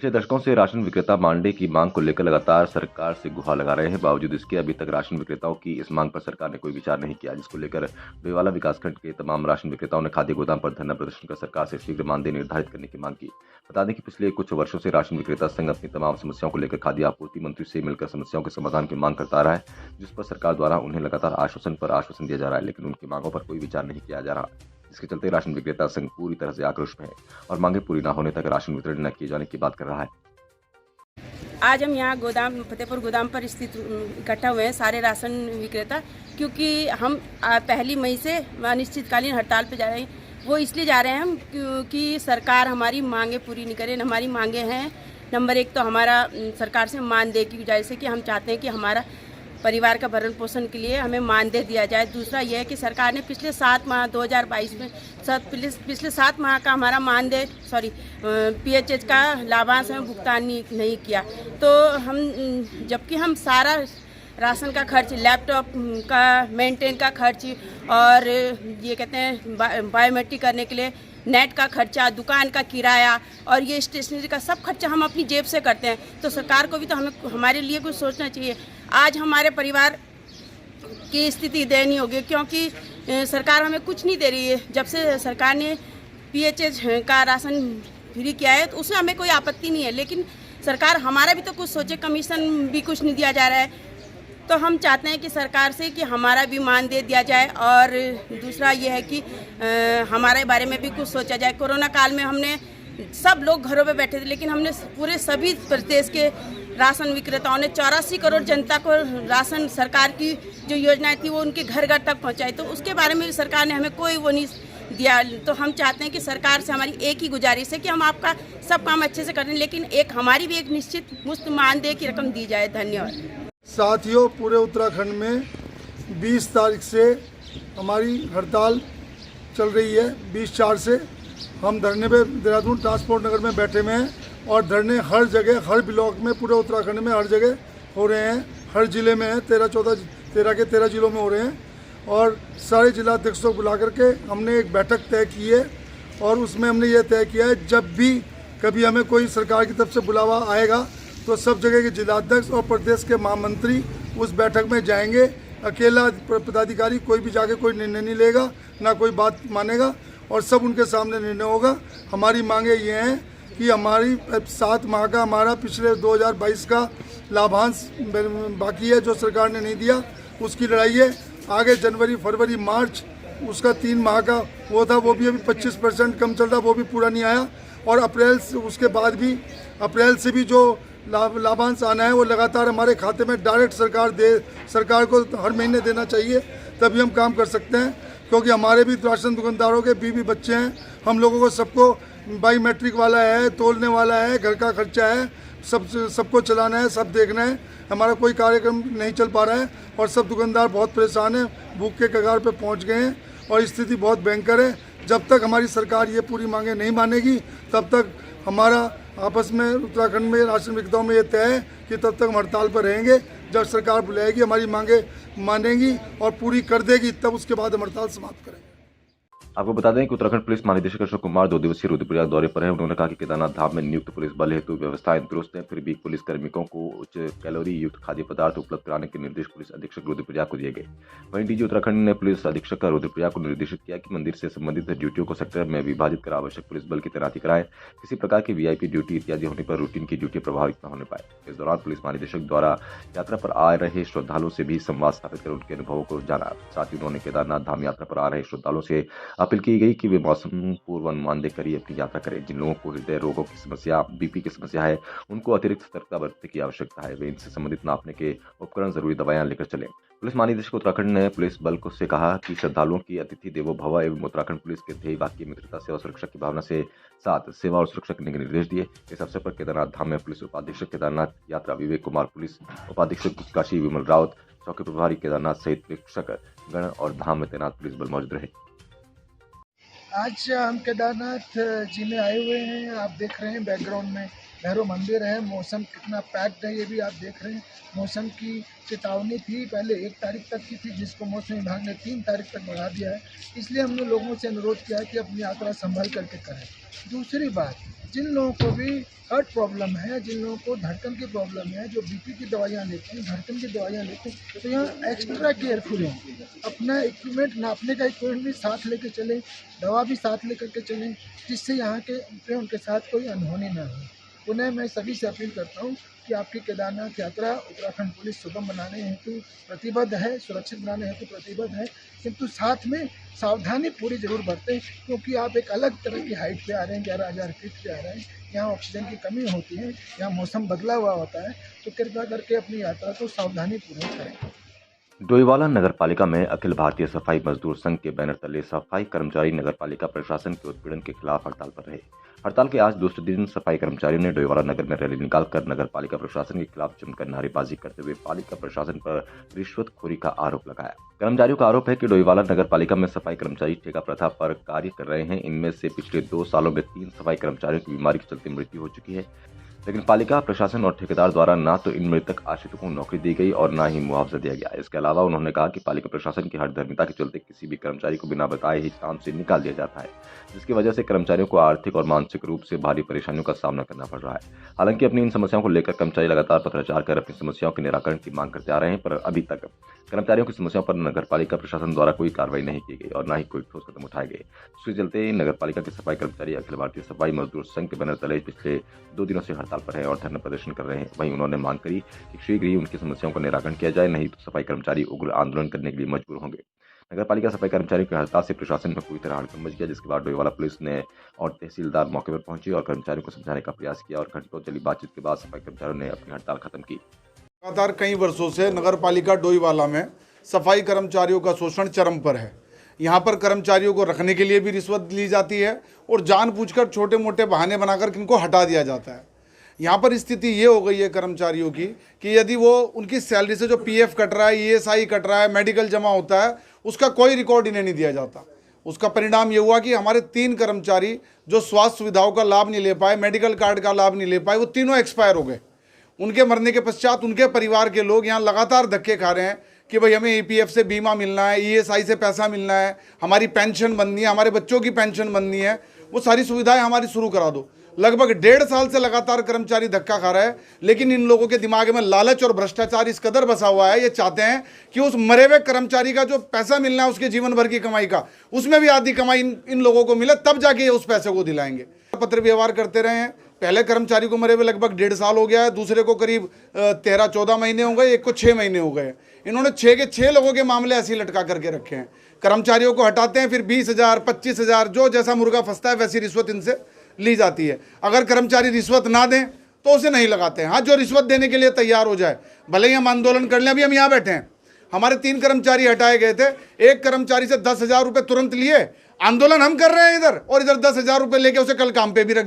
पिछले दशकों से राशन विक्रेता मानदेय की मांग को लेकर लगातार सरकार से गुहार लगा रहे हैं। बावजूद इसके अभी तक राशन विक्रेताओं की इस मांग पर सरकार ने कोई विचार नहीं किया, जिसको लेकर डोईवाला विकासखंड के तमाम राशन विक्रेताओं ने खाद्य गोदाम पर धरना प्रदर्शन कर सरकार से शीघ्र मानदेय निर्धारित करने की मांग की। बता दें कि पिछले कुछ वर्षों से राशन विक्रेता संघ अपनी तमाम समस्याओं को लेकर खाद्य आपूर्ति मंत्री से मिलकर समस्याओं के समाधान की मांग करता रहा है, जिस पर सरकार द्वारा उन्हें लगातार आश्वासन पर आश्वासन दिया जा रहा है, लेकिन उनकी मांगों पर कोई विचार नहीं किया जा रहा, जिसके चलते राशन विक्रेता संघ पूरी तरह से आक्रोश में है और मांगे पूरी न होने तक राशन वितरण न किए जाने की बात कर रहा है। आज हम यहाँ गोदाम फतेहपुर गोदाम पर स्थित इकट्ठा हुए हैं सारे राशन विक्रेता, क्योंकि हम 1 मई से अनिश्चितकालीन हड़ताल पे जा रहे हैं। वो इसलिए जा रहे हैं हम क्योंकि सरकार हमारी मांगे पूरी नहीं करे। हमारी मांगे हैं, नंबर 1 तो हमारा सरकार से मानदेय की गुजारिश है कि हम चाहते हैं कि हमारा परिवार का भरण पोषण के लिए हमें मानदेय दिया जाए। दूसरा यह है कि सरकार ने पिछले 7 माह 2022 में पिछले 7 माह का हमारा मानदेय पीएचएच का लाभांश हमें भुगतान नहीं किया। तो हम जबकि हम सारा राशन का खर्च, लैपटॉप का मेंटेन का खर्च और ये कहते हैं बायोमेट्रिक करने के लिए नेट का खर्चा, दुकान का किराया और ये स्टेशनरी का सब खर्चा हम अपनी जेब से करते हैं। तो सरकार को भी तो हमें हमारे लिए कुछ सोचना चाहिए। आज हमारे परिवार की स्थिति दयनीय हो गई क्योंकि सरकार हमें कुछ नहीं दे रही है। जब से सरकार ने पीएचएच का राशन फ्री किया है तो उसमें हमें कोई आपत्ति नहीं है, लेकिन सरकार हमारा भी तो कुछ सोचे। कमीशन भी कुछ नहीं दिया जा रहा है। तो हम चाहते हैं कि सरकार से कि हमारा भी मानदेय दिया जाए और दूसरा ये है कि हमारे बारे में भी कुछ सोचा जाए। कोरोना काल में हमने सब लोग घरों पे बैठे थे, लेकिन हमने पूरे सभी प्रदेश के राशन विक्रेताओं ने 84 करोड़ जनता को राशन, सरकार की जो योजनाएं थी वो उनके घर घर तक पहुंचाई। तो उसके बारे में भी सरकार ने हमें कोई वो नहीं दिया। तो हम चाहते हैं कि सरकार से हमारी एक ही गुजारिश है कि हम आपका सब काम अच्छे से करें, लेकिन हमारी भी एक निश्चित मुफ्त मानदेय की रकम दी जाए। धन्यवाद। साथियों, पूरे उत्तराखंड में 20 तारीख से हमारी हड़ताल चल रही है। 20/4 से हम धरने पे देहरादून ट्रांसपोर्ट नगर में बैठे हुए हैं और धरने हर जगह, हर ब्लॉक में, पूरे उत्तराखंड में हर जगह हो रहे हैं। हर ज़िले में है, 13 जिलों में हो रहे हैं और सारे जिला अध्यक्षों को बुला करके हमने एक बैठक तय की है और उसमें हमने ये तय किया है जब भी कभी हमें कोई सरकार की तरफ से बुलावा आएगा तो सब जगह के जिलाध्यक्ष और प्रदेश के महामंत्री उस बैठक में जाएंगे। अकेला पदाधिकारी कोई भी जाके कोई निर्णय नहीं लेगा, ना कोई बात मानेगा और सब उनके सामने निर्णय होगा। हमारी मांगे ये हैं कि हमारी 7 माह का हमारा पिछले 2022 का लाभांश बाकी है जो सरकार ने नहीं दिया, उसकी लड़ाई है। आगे जनवरी, फरवरी, मार्च उसका 3 माह का वो था, वो भी अभी 25% कम चल रहा, वो भी पूरा नहीं आया। और अप्रैल से, उसके बाद भी अप्रैल से भी जो लाभांश आना है वो लगातार हमारे खाते में डायरेक्ट सरकार को हर महीने देना चाहिए, तभी हम काम कर सकते हैं। क्योंकि हमारे भी राशन दुकानदारों के बीवी बच्चे हैं, हम लोगों को सबको बायोमेट्रिक वाला है, तोलने वाला है, घर का खर्चा है, सबको चलाना है, सब देखना है। हमारा कोई कार्यक्रम नहीं चल पा रहा है और सब दुकानदार बहुत परेशान हैं, भूख के कगार पे पहुंच गए हैं और स्थिति बहुत भयंकर है। जब तक हमारी सरकार ये पूरी मांगे नहीं मानेगी तब तक हमारा आपस में उत्तराखंड में राशन विक्रेताओं में ये तय है कि तब तक हम हड़ताल पर रहेंगे। जब सरकार बुलाएगी, हमारी मांगे मानेगी और पूरी कर देगी, तब उसके बाद हम हड़ताल समाप्त करेंगे। आपको बता दें कि उत्तराखंड पुलिस महानिदेशक अशोक कुमार 2 दिवसीय रुद्रप्रयाग दौरे पर है। उन्होंने कहा कि केदारनाथ धाम में नियुक्त पुलिस बल हेतु व्यवस्थाएं दुरुस्त हैं, फिर भी पुलिस कर्मियों को उच्च कैलोरी युक्त खाद्य पदार्थ उपलब्ध कराने के निर्देश पुलिस अधीक्षक रुद्रप्रयाग को दिए गए। वहीं डीजी उत्तराखंड ने पुलिस अधीक्षक रुद्रप्रयाग को निर्देशित किया कि मंदिर से संबंधित ड्यूटियों को सेक्टर में विभाजित कर आवश्यक पुलिस बल की तैनाती कराएं। किसी प्रकार की वीआईपी ड्यूटी इत्यादि होने पर रूटीन की ड्यूटी प्रभावित न होने पाए। इस दौरान पुलिस महानिदेशक द्वारा यात्रा पर आ रहे श्रद्धालुओं से भी संवाद स्थापित कर उनके अनुभवों को जाना। साथ ही उन्होंने केदारनाथ धाम यात्रा पर आ रहे श्रद्धालुओं से अपील की गई कि वे मौसम पूर्वानुमान देखकर ही अपनी यात्रा करें। जिन लोगों को हृदय रोगों की समस्या, बीपी की समस्या है, उनको अतिरिक्त सतर्कता बरतने की आवश्यकता है। वे इनसे संबंधित नापने के उपकरण, जरूरी दवाएं लेकर चलें। पुलिस महानिदेशक उत्तराखंड ने पुलिस बल को से कहा कि श्रद्धालुओं की अतिथि देवो भव एवं उत्तराखंड पुलिस के ध्येय वाक्य मित्रता, सेवा, सुरक्षा की भावना से साथ सेवा और सुरक्षा करने के निर्देश दिए। इस अवसर पर केदारनाथ धाम में पुलिस उपाधीक्षक केदारनाथ यात्रा विवेक कुमार, पुलिस उपाधीक्षक काशी विमल राउत, चौकी प्रभारी केदारनाथ सहित प्रेक्षक गण और धाम में तैनात पुलिस बल मौजूद रहे। आज हम केदारनाथ जी में आए हुए हैं। आप देख रहे हैं बैकग्राउंड में भैरव मंदिर है। मौसम कितना पैक्ड है ये भी आप देख रहे हैं। मौसम की चेतावनी थी पहले 1 तारीख तक की थी, जिसको मौसम विभाग ने 3 तारीख तक बढ़ा दिया है। इसलिए हमने लोगों से अनुरोध किया है कि अपनी यात्रा संभल करके करें। दूसरी बात, जिन लोगों को भी हार्ट प्रॉब्लम है, जिन लोगों को धड़कन की प्रॉब्लम है, जो बीपी की दवाइयाँ लेते हैं, धड़कन की दवाइयाँ लेते हैं, तो यहाँ एक्स्ट्रा केयरफुल हैं। अपना इक्विपमेंट, नापने का इक्विपमेंट भी साथ लेके चलें, दवा भी साथ लेकर के चलें, जिससे यहाँ के उनके साथ कोई अनहोनी ना हो। पुनः मैं सभी से अपील करता हूँ कि आपकी केदारनाथ यात्रा उत्तराखंड पुलिस सुगम बनाने हेतु प्रतिबद्ध है, सुरक्षित बनाने हेतु प्रतिबद्ध है, किंतु साथ में सावधानी पूरी जरूर बरतें, क्योंकि आप एक अलग तरह की हाइट पे आ रहे हैं, 11,000 फीट पे आ रहे हैं। यहाँ ऑक्सीजन की कमी होती है, यहाँ मौसम बदला हुआ होता है, तो कृपया करके अपनी यात्रा को सावधानी पूर्वक करें। डोईवाला नगर पालिका में अखिल भारतीय सफाई मजदूर संघ के बैनर तले सफाई कर्मचारी नगर पालिका प्रशासन के उत्पीड़न के खिलाफ हड़ताल पर रहे। हड़ताल के आज दूसरे दिन सफाई कर्मचारियों ने डोईवाला नगर में रैली निकालकर नगर पालिका प्रशासन के खिलाफ जमकर नारेबाजी करते हुए पालिका प्रशासन पर रिश्वतखोरी का आरोप लगाया। कर्मचारियों का आरोप है कि डोईवाला नगर पालिका में सफाई कर्मचारी ठेका प्रथा पर कार्य कर रहे हैं। इनमें से पिछले 2 सालों में 3 सफाई कर्मचारियों की बीमारी के चलते मृत्यु हो चुकी है, लेकिन पालिका प्रशासन और ठेकेदार द्वारा ना तो इन मृतक आश्रितों को नौकरी दी गई और ना ही मुआवजा दिया गया। इसके अलावा उन्होंने कहा कि पालिका प्रशासन की हठधर्मिता के चलते किसी भी कर्मचारी को बिना बताए ही काम से निकाल दिया जाता है, जिसकी वजह से कर्मचारियों को आर्थिक और मानसिक रूप से भारी परेशानियों का सामना करना पड़ रहा है। हालांकि अपनी इन समस्याओं को लेकर कर्मचारी लगातार पत्राचार कर अपनी समस्याओं के निराकरण की मांग करते आ रहे हैं, पर अभी तक कर्मचारियों की समस्याओं पर नगर पालिका प्रशासन द्वारा कोई कार्रवाई नहीं की गई और न ही कोई ठोस कदम उठाए गए। इसके चलते नगर पालिका के सफाई कर्मचारी अखिल भारतीय सफाई मजदूर संघ के बैनर तले पिछले 2 दिनों से हड़ताल पर है और धरना प्रदर्शन कर रहे हैं। वहीं उन्होंने मांग करी कि शीघ्र ही उनकी समस्याओं का निराकरण किया जाए, नहीं तो सफाई कर्मचारी उग्र आंदोलन करने के लिए मजबूर होंगे। नगर पालिका सफाई कर्मचारियों की हड़ताल से प्रशासन में पूरी तरह हड़कंप मच गया, जिसके बाद डोईवाला पुलिस ने और तहसीलदार मौके पर पहुंची और कर्मचारियों को समझाने का प्रयास किया और घंटों चली बातचीत के बाद सफाई कर्मचारियों ने अपनी हड़ताल खत्म की। लगातार कई वर्षों से नगर पालिका डोईवाला में सफाई कर्मचारियों का शोषण चरम पर है। यहाँ पर कर्मचारियों को रखने के लिए भी रिश्वत ली जाती है और जानबूझकर छोटे मोटे बहाने बनाकर इनको हटा दिया जाता है। यहाँ पर स्थिति ये हो गई है कर्मचारियों की कि यदि वो उनकी सैलरी से जो पीएफ कट रहा है, ईएसआई कट रहा है, मेडिकल जमा होता है, उसका कोई रिकॉर्ड इन्हें नहीं दिया जाता। उसका परिणाम ये हुआ कि हमारे 3 कर्मचारी जो स्वास्थ्य सुविधाओं का लाभ नहीं ले पाए, मेडिकल कार्ड का लाभ नहीं ले पाए, वो तीनों एक्सपायर हो गए। उनके मरने के पश्चात उनके परिवार के लोग यहाँ लगातार धक्के खा रहे हैं कि भाई हमें ईपीएफ से बीमा मिलना है, ईएसआई से पैसा मिलना है, हमारी पेंशन बननी है, हमारे बच्चों की पेंशन बननी है, वो सारी सुविधाएं हमारी शुरू करा दो। लगभग 1.5 साल से लगातार कर्मचारी धक्का खा रहा है, लेकिन इन लोगों के दिमाग में लालच और भ्रष्टाचार इस कदर बसा हुआ है, ये चाहते हैं कि उस मरे हुए कर्मचारी का जो पैसा मिलना है उसके जीवन भर की कमाई का, उसमें भी आधी कमाई इन लोगों को मिले, तब जाके ये उस पैसे को दिलाएंगे। पत्र व्यवहार करते रहे हैं। पहले कर्मचारी को मरे हुए लगभग 1.5 साल हो गया है, दूसरे को करीब 13-14 महीने हो गए, एक को 6 महीने हो गए। इन्होंने 6 के 6 लोगों के मामले ऐसे ही लटका करके रखे हैं। कर्मचारियों को हटाते हैं, फिर 20,000 25,000 जो जैसा मुर्गा फंसता है वैसी रिश्वत इनसे ली जाती है। अगर कर्मचारी रिश्वत ना दें तो उसे नहीं लगाते हैं। हाँ, जो रिश्वत देने के लिए तैयार हो जाए, भले ही हम आंदोलन कर लें। अभी हम यहाँ बैठे हैं, हमारे 3 कर्मचारी हटाए गए थे, एक कर्मचारी से 10,000 रुपये तुरंत लिए। आंदोलन हम कर रहे हैं इधर, और इधर 10,000 रुपये लेके उसे कल काम पे भी रख